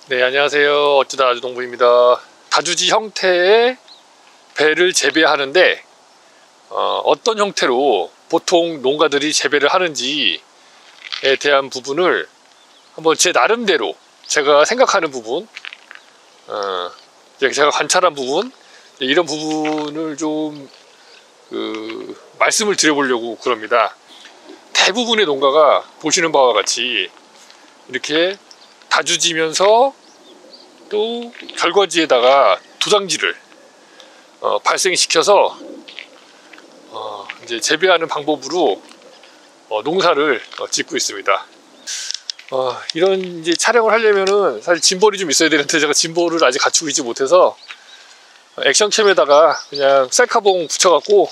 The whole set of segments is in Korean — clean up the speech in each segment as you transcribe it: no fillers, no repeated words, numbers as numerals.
네, 안녕하세요. 어쩌다 아주동부입니다. 다주지 형태의 배를 재배하는데 어떤 형태로 보통 농가들이 재배를 하는지에 대한 부분을 한번 제 나름대로 제가 생각하는 부분, 제가 관찰한 부분, 이런 부분을 좀 말씀을 드려보려고 그럽니다. 대부분의 농가가 보시는 바와 같이 이렇게 다주지면서 또 결과지에다가 도장지를 발생시켜서 이제 재배하는 방법으로 농사를 짓고 있습니다. 이런 이제 촬영을 하려면은 사실 짐볼이 좀 있어야 되는데 제가 짐볼을 아직 갖추고 있지 못해서 액션캠에다가 그냥 셀카봉 붙여갖고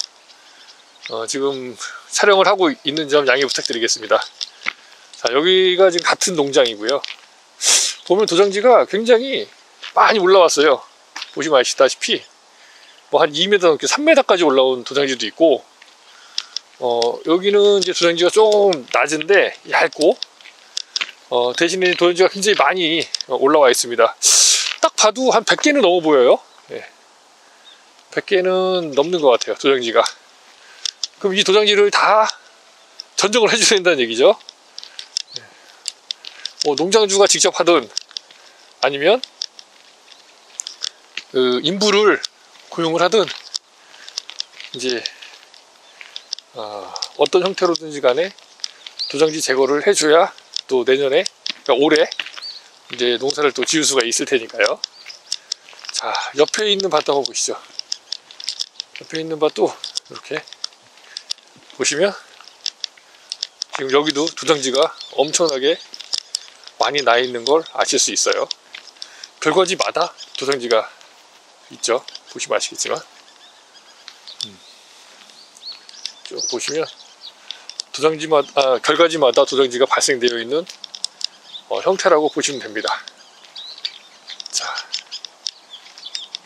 지금 촬영을 하고 있는 점 양해 부탁드리겠습니다. 자, 여기가 지금 같은 농장이고요. 보면 도장지가 굉장히 많이 올라왔어요. 보시면 아시다시피 뭐 한 2m 넘게 3m까지 올라온 도장지도 있고, 여기는 이제 도장지가 좀 낮은데 얇고, 대신에 도장지가 굉장히 많이 올라와 있습니다. 딱 봐도 한 100개는 넘어 보여요. 네. 100개는 넘는 것 같아요, 도장지가. 그럼 이 도장지를 다 전정을 해줘야 된다는 얘기죠. 농장주가 직접 하든 아니면 인부를 고용을 하든 이제 어떤 형태로든지 간에 도장지 제거를 해줘야 또 내년에, 그러니까 올해 이제 농사를 또 지을 수가 있을 테니까요. 자, 옆에 있는 밭도 한번 보시죠. 옆에 있는 밭도 이렇게 보시면 지금 여기도 도장지가 엄청나게 많이 나 있는 걸 아실 수 있어요. 결과지마다 도장지가 있죠. 보시면 아시겠지만 쭉 보시면 도장지마다 결과지마다 도장지가 발생되어 있는 형태라고 보시면 됩니다. 자,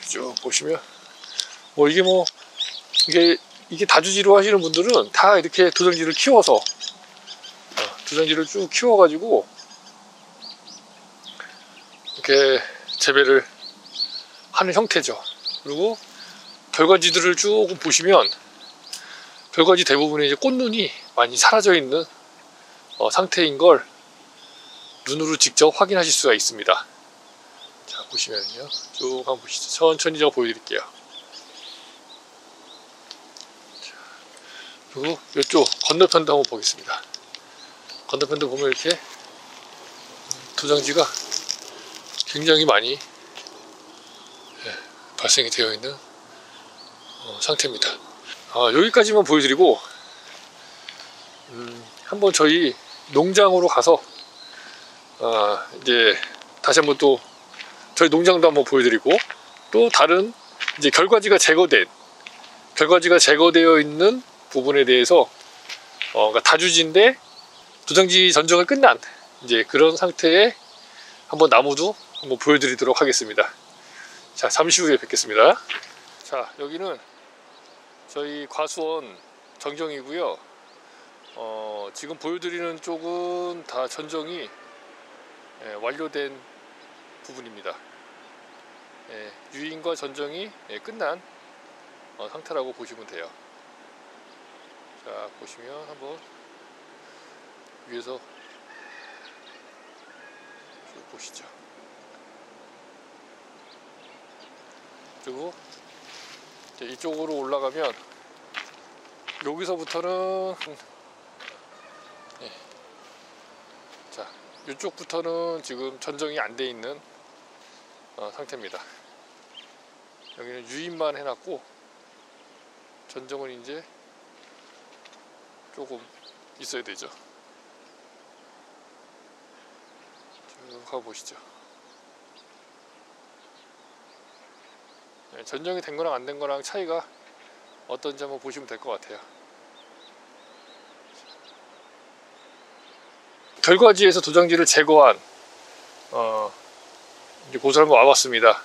쭉 보시면 이게 다주지로 하시는 분들은 다 이렇게 도장지를 키워서 도장지를 쭉 키워가지고 이렇게 재배를 하는 형태죠. 그리고 결과지들을 쭉 보시면 결과지 대부분의 이제 꽃눈이 많이 사라져 있는 상태인 걸 눈으로 직접 확인하실 수가 있습니다. 자, 보시면요, 쭉 한번 보시죠. 천천히 제가 보여드릴게요. 자, 그리고 이쪽 건너편도 한번 보겠습니다. 건너편도 보면 이렇게 도장지가 굉장히 많이 발생이 되어 있는 상태입니다. 여기까지만 보여드리고 한번 저희 농장으로 가서 이제 다시 한번 또 저희 농장도 한번 보여드리고, 또 다른 이제 결과지가 제거되어 있는 부분에 대해서 그러니까 다주지인데 도장지 전정을 끝난 이제 그런 상태의 한번 나무도 한번 보여드리도록 하겠습니다. 자, 잠시 후에 뵙겠습니다. 자, 여기는 저희 과수원 정정이고요. 지금 보여드리는 쪽은 다 전정이 완료된 부분입니다. 유인과 전정이 끝난 상태라고 보시면 돼요. 자, 보시면 한번 위에서 쭉 보시죠. 그리고 이쪽으로 올라가면 여기서부터는 자, 이쪽부터는 지금 전정이 안 돼 있는 상태입니다. 여기는 유인만 해놨고 전정은 이제 조금 있어야 되죠. 쭉 가보시죠. 전정이 된 거랑 안 된 거랑 차이가 어떤지 한번 보시면 될 것 같아요. 결과지에서 도장지를 제거한 이제 곳을 한번 와봤습니다.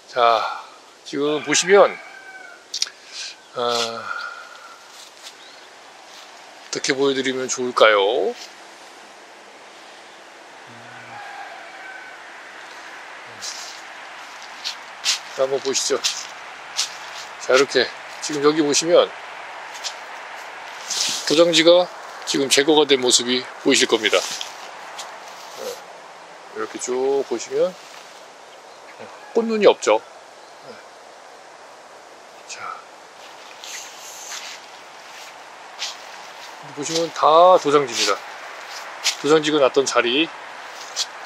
자, 지금 보시면 어떻게 보여드리면 좋을까요? 한번 보시죠. 자, 이렇게 지금 여기 보시면 도장지가 지금 제거가 된 모습이 보이실 겁니다. 이렇게 쭉 보시면 꽃눈이 없죠. 자, 보시면 다 도장지입니다. 도장지가 났던 자리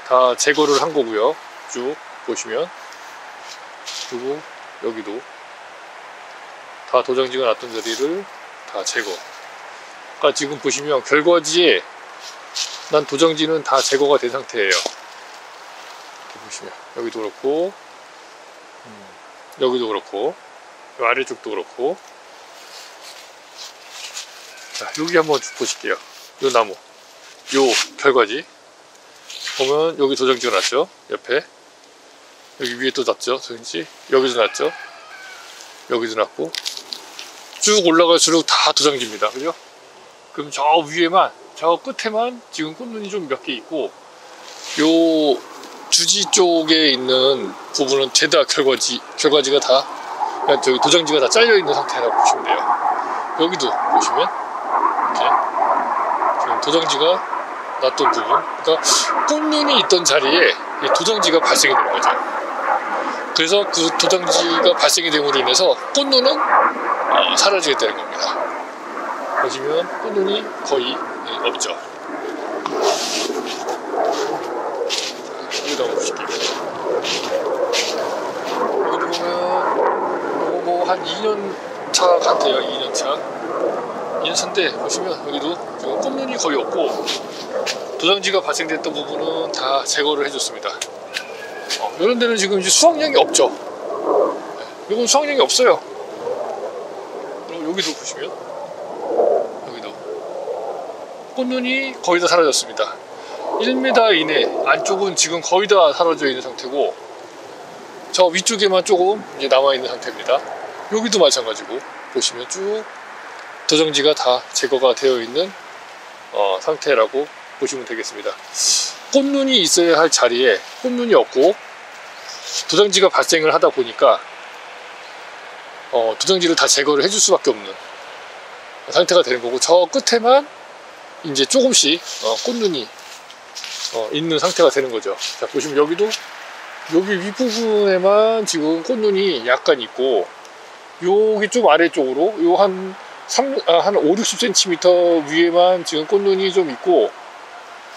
다 제거를 한 거고요. 쭉 보시면, 그리고 여기도 다 도장지가 났던 자리를 다 제거. 아까 지금 보시면 결과지에 난 도장지는 다 제거가 된 상태예요. 이렇게 보시면 여기도 그렇고, 여기도 그렇고, 이 아래쪽도 그렇고. 자, 여기 한번 보실게요. 요 나무, 요 결과지 보면 여기 도장지가 났죠. 옆에 여기 위에 또 났죠. 도장지 여기도 났죠. 여기도 났고, 쭉 올라갈수록 다 도장지입니다. 그죠? 그럼 저 위에만, 저 끝에만 지금 꽃눈이 좀 몇 개 있고, 요 주지 쪽에 있는 부분은 죄다 결과지가 다, 그러니까 저기 도장지가 다 잘려 있는 상태라고 보시면 돼요. 여기도 보시면 이렇게 지금 도장지가 났던 부분, 그러니까 꽃눈이 있던 자리에 도장지가 발생이 되는 거죠. 그래서 그 도장지가 발생이 됨으로 인해서 꽃눈은 사라지게 되는 겁니다. 보시면 꽃눈이 거의 없죠. 여기도 한번 보실게요. 여기 보면 요거 뭐 한 2년 차 같아요. 2년 차. 2년 차인데 보시면 여기도 지금 꽃눈이 거의 없고, 도장지가 발생됐던 부분은 다 제거를 해줬습니다. 이런 데는 지금 이제 수확량이 없죠. 이건 수확량이 없어요. 그리고 여기도 보시면 여기도 꽃눈이 거의 다 사라졌습니다. 1m 이내 안쪽은 지금 거의 다 사라져 있는 상태고, 저 위쪽에만 조금 이제 남아 있는 상태입니다. 여기도 마찬가지고 보시면 쭉 도장지가 다 제거가 되어 있는 상태라고 보시면 되겠습니다. 꽃눈이 있어야 할 자리에 꽃눈이 없고, 도장지가 발생을 하다 보니까 도장지를 다 제거를 해줄 수밖에 없는 상태가 되는 거고, 저 끝에만 이제 조금씩 꽃눈이 있는 상태가 되는 거죠. 자, 보시면 여기도 여기 윗부분에만 지금 꽃눈이 약간 있고, 여기 좀 아래쪽으로 요 한 5, 60cm 위에만 지금 꽃눈이 좀 있고,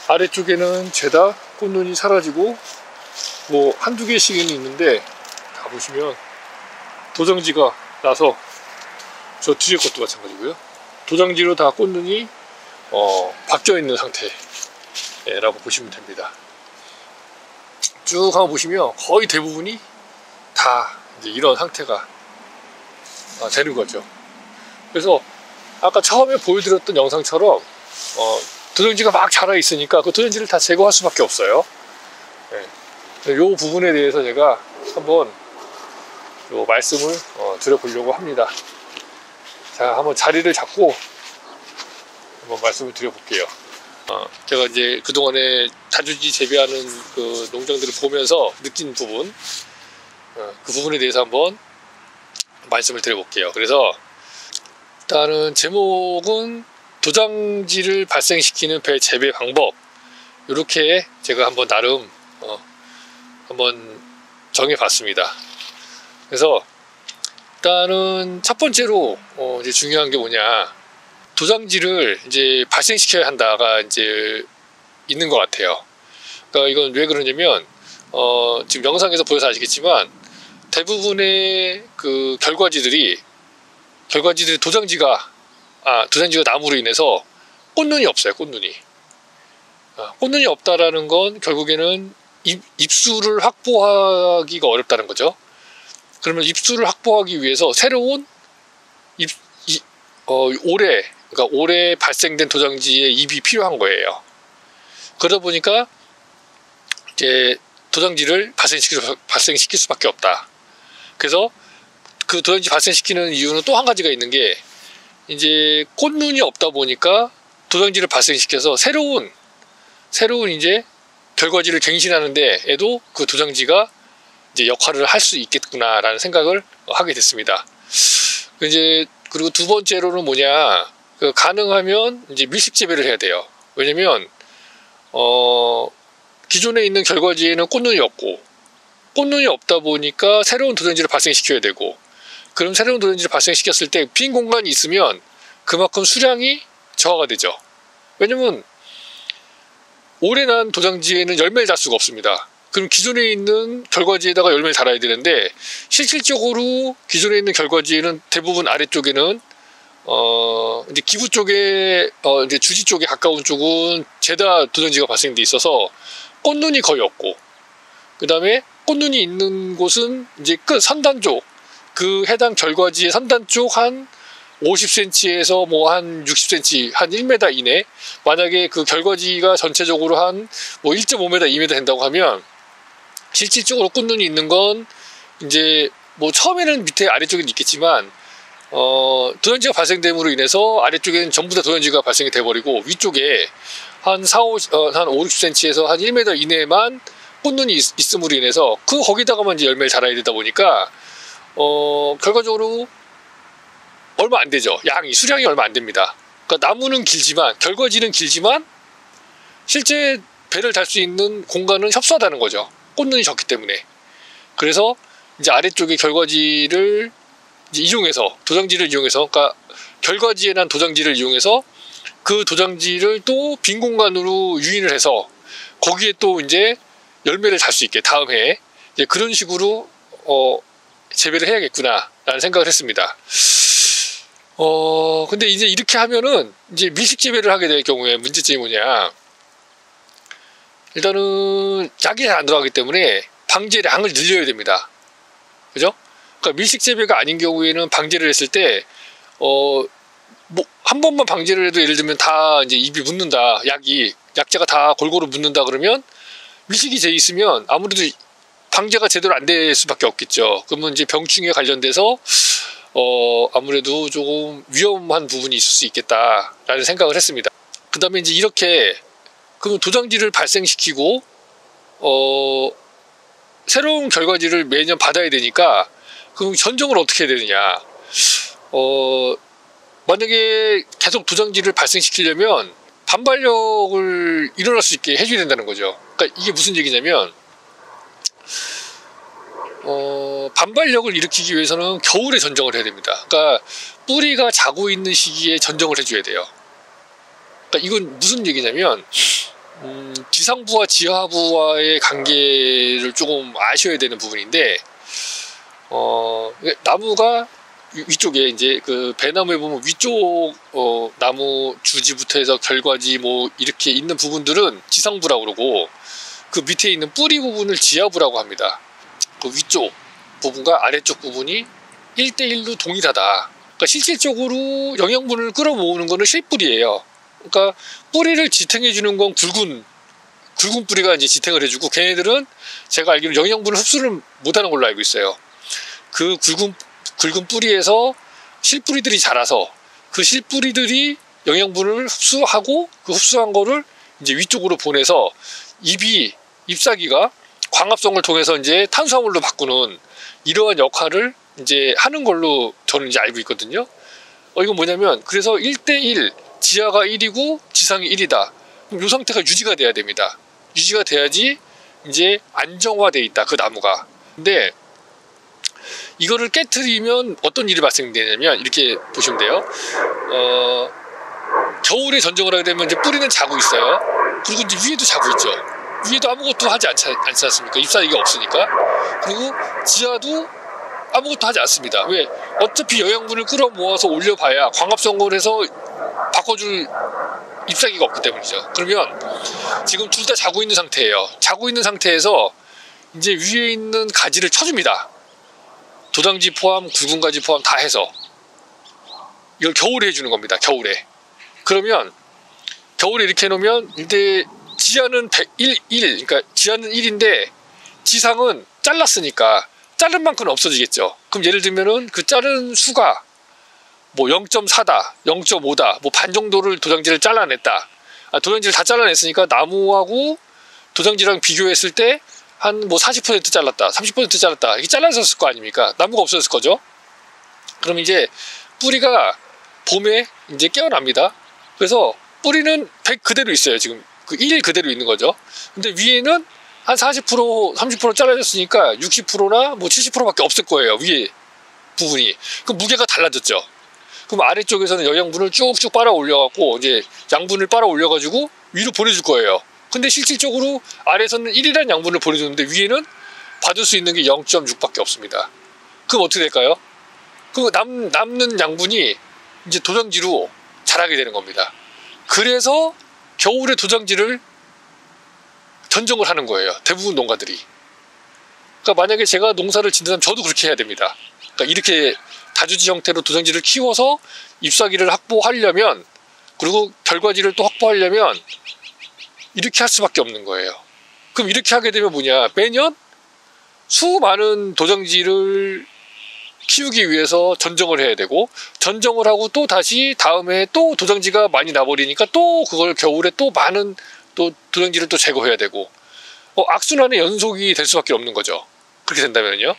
아래쪽에는 죄다 꽃눈이 사라지고 뭐 한두 개씩은 있는데, 다 보시면 도장지가 나서 저 뒤에 것도 마찬가지고요. 도장지로 다 꽃눈이 바뀌어 있는 상태라고 보시면 됩니다. 쭉 한번 보시면 거의 대부분이 다 이제 이런 상태가 되는 거죠. 그래서 아까 처음에 보여드렸던 영상처럼 도장지가 막 자라 있으니까 그 도장지를 다 제거할 수밖에 없어요. 이 부분에 대해서 제가 한번 요 말씀을 드려보려고 합니다. 자, 한번 자리를 잡고 한번 말씀을 드려볼게요. 제가 이제 그동안에 다주지 재배하는 그 농장들을 보면서 느낀 부분, 그 부분에 대해서 한번 말씀을 드려볼게요. 그래서 일단은 제목은 도장지를 발생시키는 배 재배 방법, 이렇게 제가 한번 나름 한번 정해봤습니다. 그래서 일단은 첫 번째로 이제 중요한 게 뭐냐, 도장지를 이제 발생시켜야 한다가 이제 있는 것 같아요. 그러니까 이건 왜 그러냐면 지금 영상에서 보여서 아시겠지만 대부분의 그 결과지들이 도장지가 나무로 인해서 꽃눈이 없어요. 꽃눈이 없다라는 건 결국에는 잎수를 확보하기가 어렵다는 거죠. 그러면 잎수를 확보하기 위해서 새로운 올해 발생된 도장지의 잎이 필요한 거예요. 그러다 보니까 이제 도장지를 발생시킬 수밖에 없다. 그래서 그 도장지 발생시키는 이유는 또 한 가지가 있는 게, 이제 꽃눈이 없다 보니까 도장지를 발생시켜서 새로운 이제 결과지를 갱신하는데 에도 그 도장지가 이제 역할을 할 수 있겠구나라는 생각을 하게 됐습니다. 이제 그리고 두 번째로는 뭐냐, 가능하면 이제 밀식 재배를 해야 돼요. 왜냐면 기존에 있는 결과지에는 꽃눈이 없고, 꽃눈이 없다 보니까 새로운 도전지를 발생시켜야 되고, 그럼 새로운 도전지를 발생시켰을 때 빈 공간이 있으면 그만큼 수량이 저하가 되죠. 왜냐면 오래 난 도장지에는 열매를 달 수가 없습니다. 그럼 기존에 있는 결과지에다가 열매를 달아야 되는데, 실질적으로 기존에 있는 결과지에는 대부분 아래쪽에는 이제 기부 쪽에 이제 주지 쪽에 가까운 쪽은 죄다 도전지가 발생돼 있어서 꽃눈이 거의 없고, 그 다음에 꽃눈이 있는 곳은 이제 끝 선단 쪽, 그 해당 결과지의 선단 쪽 한 50cm에서 뭐 한 60cm, 한 1m 이내, 만약에 그 결과지가 전체적으로 한 뭐 1.5m, 2m 된다고 하면, 실질적으로 꽃눈이 있는 건 이제 뭐 처음에는 밑에 아래쪽에 있겠지만, 도전지가 발생됨으로 인해서 아래쪽에는 전부 다 도전지가 발생이 돼버리고, 위쪽에 한 60cm에서 한 1m 이내만 꽃눈이 있음으로 인해서 거기다가만 이제 열매를 달아야 되다 보니까 결과적으로 얼마 안 되죠. 수량이 얼마 안 됩니다. 그러니까 나무는 길지만, 결과지는 길지만 실제 배를 달 수 있는 공간은 협소하다는 거죠. 꽃눈이 적기 때문에. 그래서 이제 아래쪽에 결과지를 이제 이용해서, 도장지를 이용해서, 그러니까 결과지에 난 도장지를 이용해서 그 도장지를 또 빈 공간으로 유인을 해서 거기에 또 이제 열매를 달 수 있게 다음 해에 이제 그런 식으로 재배를 해야겠구나라는 생각을 했습니다. 근데 이제 이렇게 하면은 이제 밀식 재배를 하게 될 경우에 문제점이 뭐냐, 일단은 약이 잘 안 들어가기 때문에 방제량을 늘려야 됩니다. 그죠? 그러니까 밀식 재배가 아닌 경우에는 방제를 했을 때 뭐 한 번만 방제를 해도 예를 들면 다 이제 입이 묻는다, 약재가 다 골고루 묻는다 그러면, 밀식이 돼 있으면 아무래도 방제가 제대로 안 될 수밖에 없겠죠. 그러면 이제 병충해에 관련돼서 아무래도 조금 위험한 부분이 있을 수 있겠다라는 생각을 했습니다. 그 다음에 이제 이렇게 그럼 도장지를 발생시키고 새로운 결과지를 매년 받아야 되니까, 그럼 전정을 어떻게 해야 되느냐, 만약에 계속 도장지를 발생시키려면 반발력을 일어날 수 있게 해줘야 된다는 거죠. 그러니까 이게 무슨 얘기냐면, 반발력을 일으키기 위해서는 겨울에 전정을 해야 됩니다. 그러니까 뿌리가 자고 있는 시기에 전정을 해줘야 돼요. 그러니까 이건 무슨 얘기냐면, 지상부와 지하부와의 관계를 조금 아셔야 되는 부분인데, 나무가 위쪽에 이제 그 배나무에 보면 위쪽 나무 주지부터 해서 결과지 뭐 이렇게 있는 부분들은 지상부라고 그러고, 그 밑에 있는 뿌리 부분을 지하부라고 합니다. 그 위쪽 부분과 아래쪽 부분이 1대1로 동일하다. 그러니까 실질적으로 영양분을 끌어모으는 거는 실뿌리예요. 그러니까 뿌리를 지탱해 주는 건 굵은 뿌리가 이제 지탱을 해주고, 걔네들은 제가 알기로 영양분을 흡수를 못하는 걸로 알고 있어요. 그 굵은 뿌리에서 실뿌리들이 자라서 그 실뿌리들이 영양분을 흡수하고, 그 흡수한 거를 이제 위쪽으로 보내서 잎사귀가 광합성을 통해서 이제 탄수화물로 바꾸는 이러한 역할을 이제 하는 걸로 저는 이제 알고 있거든요. 이건 뭐냐면, 그래서 1대1, 지하가 1이고 지상이 1이다. 그럼 이 상태가 유지가 돼야 됩니다. 유지가 돼야지 이제 안정화돼 있다, 그 나무가. 근데 이거를 깨트리면 어떤 일이 발생되냐면, 이렇게 보시면 돼요. 겨울에 전정을 하게 되면 이제 뿌리는 자고 있어요. 그리고 이제 위에도 자고 있죠. 위에도 아무것도 하지 않지 않습니까? 잎사귀가 없으니까. 그리고 지하도 아무것도 하지 않습니다. 왜? 어차피 영양분을 끌어모아서 올려봐야 광합성을 해서 바꿔줄 잎사귀가 없기 때문이죠. 그러면 지금 둘 다 자고 있는 상태예요. 자고 있는 상태에서 이제 위에 있는 가지를 쳐줍니다. 도장지 포함, 굵은 가지 포함 다 해서. 이걸 겨울에 해주는 겁니다. 겨울에. 그러면 겨울에 이렇게 해놓으면 이제 지하는 1, 그러니까 지하는 1인데 지상은 잘랐으니까 자른 만큼은 없어지겠죠. 그럼 예를 들면은 그 자른 수가 뭐 0.4다, 0.5다, 뭐 반 정도를 도장지를 잘라냈다. 도장지를 다 잘라냈으니까 나무하고 도장지랑 비교했을 때 한 뭐 40% 잘랐다, 30% 잘랐다, 이렇게 잘라졌을 거 아닙니까? 나무가 없어졌을 거죠. 그럼 이제 뿌리가 봄에 이제 깨어납니다. 그래서 뿌리는 100 그대로 있어요. 지금 그 1 그대로 있는 거죠. 근데 위에는 한 40%, 30% 잘라졌으니까 60%나 뭐 70%밖에 없을 거예요. 위에 부분이. 그 무게가 달라졌죠. 그럼 아래쪽에서는 영양분을 쭉쭉 빨아 올려갖고 이제 양분을 빨아 올려가지고 위로 보내줄 거예요. 근데 실질적으로 아래에서는 1이라는 양분을 보내주는데 위에는 받을 수 있는 게 0.6밖에 없습니다. 그럼 어떻게 될까요? 그 남는 양분이 이제 도장지로 자라게 되는 겁니다. 그래서 겨울에 도장지를 전정을 하는 거예요. 대부분 농가들이. 그러니까 만약에 제가 농사를 짓는다면 저도 그렇게 해야 됩니다. 그러니까 이렇게 다주지 형태로 도장지를 키워서 잎사귀를 확보하려면, 그리고 결과지를 또 확보하려면 이렇게 할 수밖에 없는 거예요. 그럼 이렇게 하게 되면 뭐냐, 매년 수많은 도장지를 키우기 위해서 전정을 해야 되고, 전정을 하고 또 다시 다음에 또 도장지가 많이 나버리니까 또 그걸 겨울에 또 많은 또 도장지를 또 제거해야 되고, 악순환의 연속이 될 수밖에 없는 거죠. 그렇게 된다면요.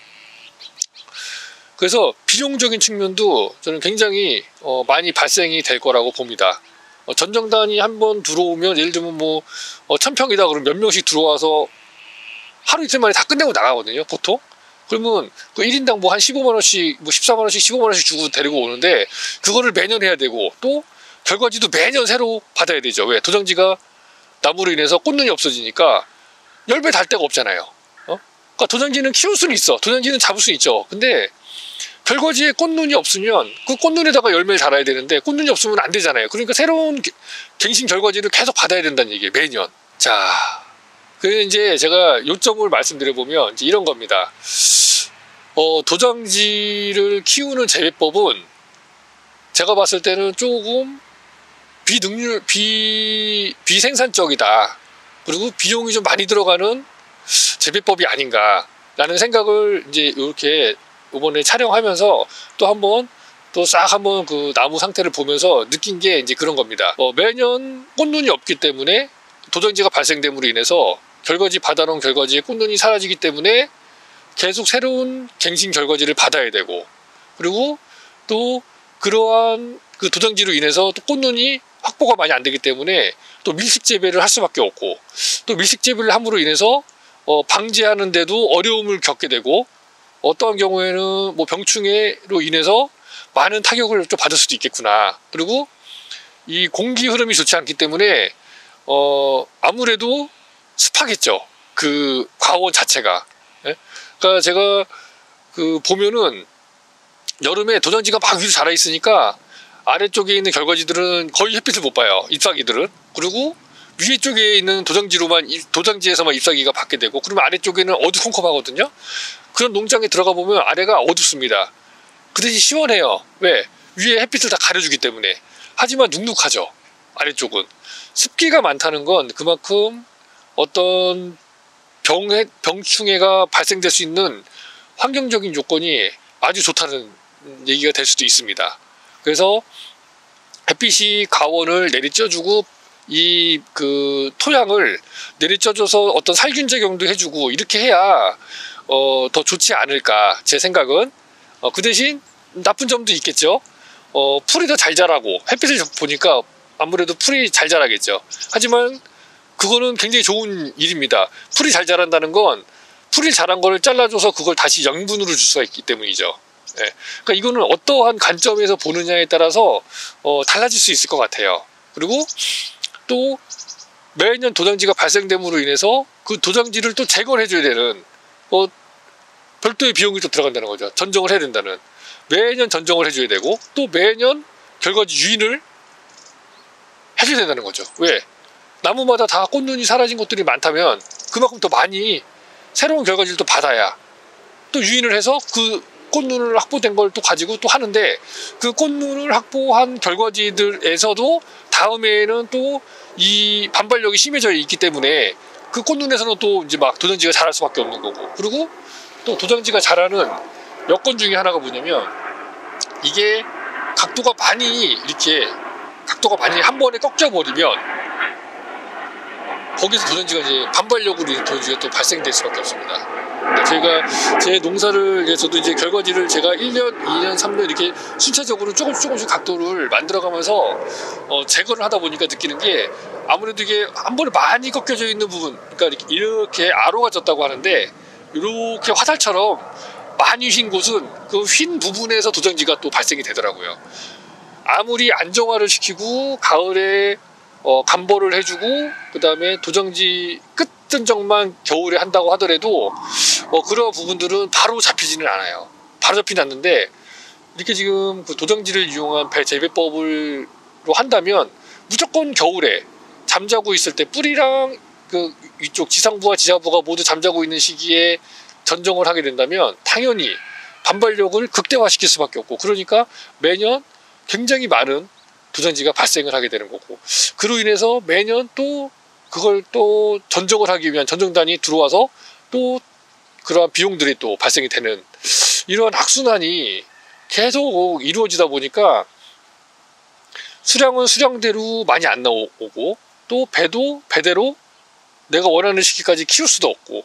그래서 비용적인 측면도 저는 굉장히 많이 발생이 될 거라고 봅니다. 전정단이 한번 들어오면, 예를 들면 뭐 1000평이다 그러면 몇 명씩 들어와서 하루 이틀 만에 다 끝내고 나가거든요, 보통. 그러면 그 1인당 뭐 한 15만원씩, 뭐 14만원씩, 15만원씩 주고 데리고 오는데, 그거를 매년 해야 되고, 또 결과지도 매년 새로 받아야 되죠. 왜? 도장지가 나무로 인해서 꽃눈이 없어지니까 열매 달 데가 없잖아요. 그러니까 도장지는 키울 수는 있어. 도장지는 잡을 수 있죠. 근데 결과지에 꽃눈이 없으면 그 꽃눈에다가 열매를 달아야 되는데, 꽃눈이 없으면 안 되잖아요. 그러니까 새로운 갱신 결과지를 계속 받아야 된다는 얘기예요, 매년. 자, 그래서 이제 제가 요점을 말씀드려보면 이제 이런 겁니다. 도장지를 키우는 재배법은 제가 봤을 때는 조금 비생산적이다. 그리고 비용이 좀 많이 들어가는 재배법이 아닌가라는 생각을 이제 이렇게 이번에 촬영하면서 또 한번 그 나무 상태를 보면서 느낀 게 이제 그런 겁니다. 매년 꽃눈이 없기 때문에 도장지가 발생됨으로 인해서 결과지 받아놓은 결과지에 꽃눈이 사라지기 때문에 계속 새로운 갱신 결과지를 받아야 되고, 그리고 또 그러한 그 도장지로 인해서 또 꽃눈이 확보가 많이 안 되기 때문에 또 밀식 재배를 할 수밖에 없고, 또 밀식 재배를 함으로 인해서 방제하는데도 어려움을 겪게 되고, 어떠한 경우에는 뭐 병충해로 인해서 많은 타격을 좀 받을 수도 있겠구나. 그리고 이 공기 흐름이 좋지 않기 때문에 아무래도 습하겠죠. 그 과원 자체가. 예? 그러니까 제가 그 보면은 여름에 도장지가 막 위로 자라 있으니까 아래쪽에 있는 결과지들은 거의 햇빛을 못 봐요, 잎사귀들은. 그리고 위에 쪽에 있는 도장지에서만 잎사귀가 받게 되고, 그러면 아래쪽에는 어두컴컴하거든요. 그런 농장에 들어가 보면 아래가 어둡습니다. 그 대신 시원해요. 왜? 위에 햇빛을 다 가려주기 때문에. 하지만 눅눅하죠, 아래쪽은. 습기가 많다는 건 그만큼 어떤 병충해가 발생될 수 있는 환경적인 요건이 아주 좋다는 얘기가 될 수도 있습니다. 그래서 햇빛이 가원을 내리쪄주고, 이 그 토양을 내리쪄줘서 어떤 살균 작용도 해주고, 이렇게 해야 더 좋지 않을까, 제 생각은. 그 대신 나쁜 점도 있겠죠. 풀이 더 잘 자라고, 햇빛을 보니까 아무래도 풀이 잘 자라겠죠. 하지만 그거는 굉장히 좋은 일입니다. 풀이 잘 자란다는 건 풀이 자란 거를 잘라줘서 그걸 다시養분으로 줄 수가 있기 때문이죠. 네. 그러니까 이거는 어떠한 관점에서 보느냐에 따라서 달라질 수 있을 것 같아요. 그리고 또 매년 도장지가 발생됨으로 인해서 그 도장지를 또 제거를 해줘야 되는 별도의 비용이 또 들어간다는 거죠. 전정을 해야 된다는. 매년 전정을 해줘야 되고, 또 매년 결과지 유인을 해줘야 된다는 거죠. 왜? 나무마다 다 꽃눈이 사라진 것들이 많다면 그만큼 더 많이 새로운 결과지를 또 받아야 또 유인을 해서 그 꽃눈을 확보된 걸 또 가지고 또 하는데, 그 꽃눈을 확보한 결과지들에서도 다음에는 또 이 반발력이 심해져 있기 때문에 그 꽃눈에서는 또 이제 막 도장지가 자랄 수밖에 없는 거고, 그리고 또 도장지가 자라는 여건 중에 하나가 뭐냐면, 이게 각도가 많이 한 번에 꺾여 버리면 거기서 도전지가 이제 반발력으로 인해 도전지가 또 발생될 수밖에 없습니다. 그러니까 제가 제 농사를 저도 이제 결과지를 제가 1년, 2년, 3년 이렇게 순차적으로 조금씩 각도를 만들어가면서 제거를 하다 보니까 느끼는 게 아무래도 이게 한 번에 많이 꺾여져 있는 부분, 그러니까 이렇게 아로가 졌다고 하는데 이렇게 화살처럼 많이 휜 곳은 그 휜 부분에서 도전지가 또 발생이 되더라고요. 아무리 안정화를 시키고 가을에 간보를 해주고 그 다음에 도정지 끝 전정만 겨울에 한다고 하더라도 그런 부분들은 바로 잡히지는 않아요. 바로 잡히지 않는데 이렇게 지금 그 도정지를 이용한 배 재배법으로 한다면 무조건 겨울에 잠자고 있을 때 뿌리랑 그 이쪽 지상부와 지하부가 모두 잠자고 있는 시기에 전정을 하게 된다면 당연히 반발력을 극대화시킬 수밖에 없고, 그러니까 매년 굉장히 많은 도전지가 발생을 하게 되는 거고, 그로 인해서 매년 또 그걸 또 전정을 하기 위한 전정단이 들어와서 또 그러한 비용들이 또 발생이 되는 이러한 악순환이 계속 이루어지다 보니까 수량은 수량대로 많이 안 나오고 또 배도 배대로 내가 원하는 시기까지 키울 수도 없고,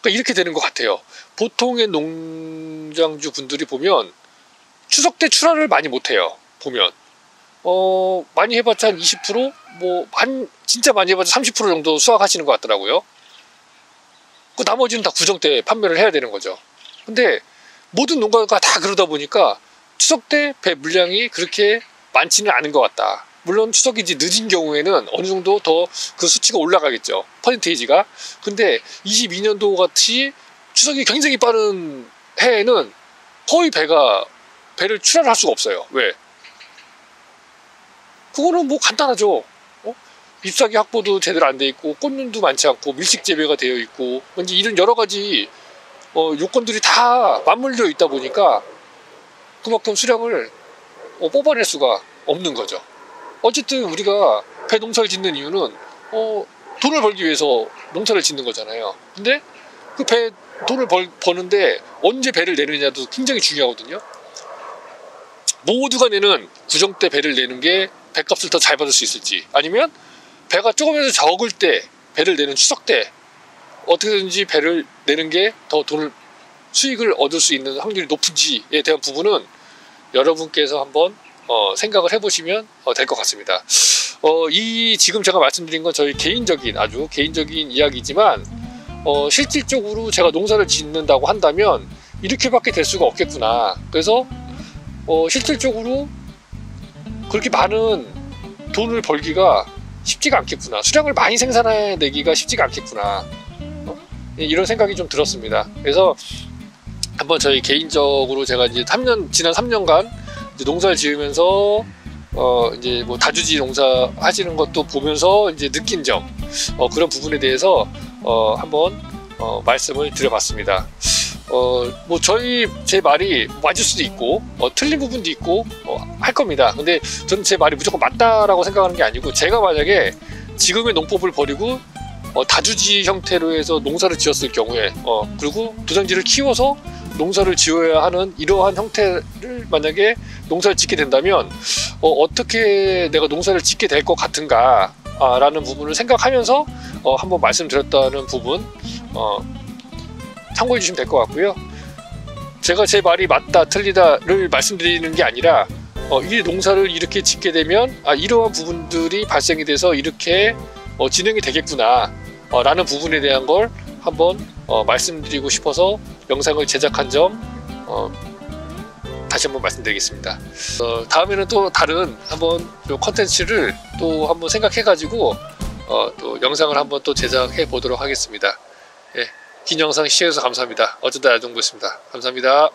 그러니까 이렇게 되는 것 같아요. 보통의 농장주 분들이 보면 추석 때 출하를 많이 못해요. 보면 많이 해봤자 한 20%, 진짜 많이 해봤자 30% 정도 수확하시는 것 같더라고요. 그 나머지는 다 구정 때 판매를 해야 되는 거죠. 근데 모든 농가가 다 그러다 보니까 추석 때 배 물량이 그렇게 많지는 않은 것 같다. 물론 추석이 이제 늦은 경우에는 어느 정도 더 그 수치가 올라가겠죠, 퍼센테이지가. 근데 22년도 같이 추석이 굉장히 빠른 해에는 거의 배를 출하를 할 수가 없어요. 왜? 그거는 뭐 간단하죠. 잎사귀 확보도 제대로 안 돼 있고 꽃눈도 많지 않고 밀식 재배가 되어 있고 이제 이런 여러 가지 요건들이 다 맞물려 있다 보니까 그만큼 수량을 뽑아낼 수가 없는 거죠. 어쨌든 우리가 배 농사를 짓는 이유는 돈을 벌기 위해서 농사를 짓는 거잖아요. 근데 그 배 돈을 버는데 언제 배를 내느냐도 굉장히 중요하거든요. 모두가 내는 구정 때 배를 내는 게 배값을 더 잘 받을 수 있을지, 아니면 배가 조금이라도 적을 때 배를 내는 추석 때 어떻게든지 배를 내는 게 더 수익을 얻을 수 있는 확률이 높은지에 대한 부분은 여러분께서 한번 생각을 해보시면 될 것 같습니다. 지금 제가 말씀드린 건 저희 아주 개인적인 이야기지만 실질적으로 제가 농사를 짓는다고 한다면 이렇게밖에 될 수가 없겠구나. 그래서 실질적으로 그렇게 많은 돈을 벌기가 쉽지가 않겠구나, 수량을 많이 생산해내기가 쉽지가 않겠구나, 이런 생각이 좀 들었습니다. 그래서 한번 저희 개인적으로 제가 이제 지난 3년간 이제 농사를 지으면서 이제 뭐 다주지 농사 하시는 것도 보면서 이제 느낀 점, 그런 부분에 대해서 한번 말씀을 드려봤습니다. 제 말이 맞을 수도 있고 틀린 부분도 있고 할 겁니다. 근데 저는 제 말이 무조건 맞다라고 생각하는 게 아니고, 제가 만약에 지금의 농법을 버리고 다주지 형태로 해서 농사를 지었을 경우에 그리고 도전지를 키워서 농사를 지어야 하는 이러한 형태를 만약에 농사를 짓게 된다면 어떻게 내가 농사를 짓게 될 것 같은가 라는 부분을 생각하면서 한번 말씀드렸다는 부분 참고해 주시면 될 것 같고요. 제가 제 말이 맞다 틀리다를 말씀드리는 게 아니라 이 농사를 이렇게 짓게 되면 이러한 부분들이 발생이 돼서 이렇게 진행이 되겠구나 라는 부분에 대한 걸 한번 말씀드리고 싶어서 영상을 제작한 점 다시 한번 말씀드리겠습니다. 다음에는 또 다른 한번 컨텐츠를 또 한번 생각해 가지고 또 영상을 한번 또 제작해 보도록 하겠습니다. 긴 영상 시청해주셔서 감사합니다. 어쩌다 야정부였습니다. 감사합니다.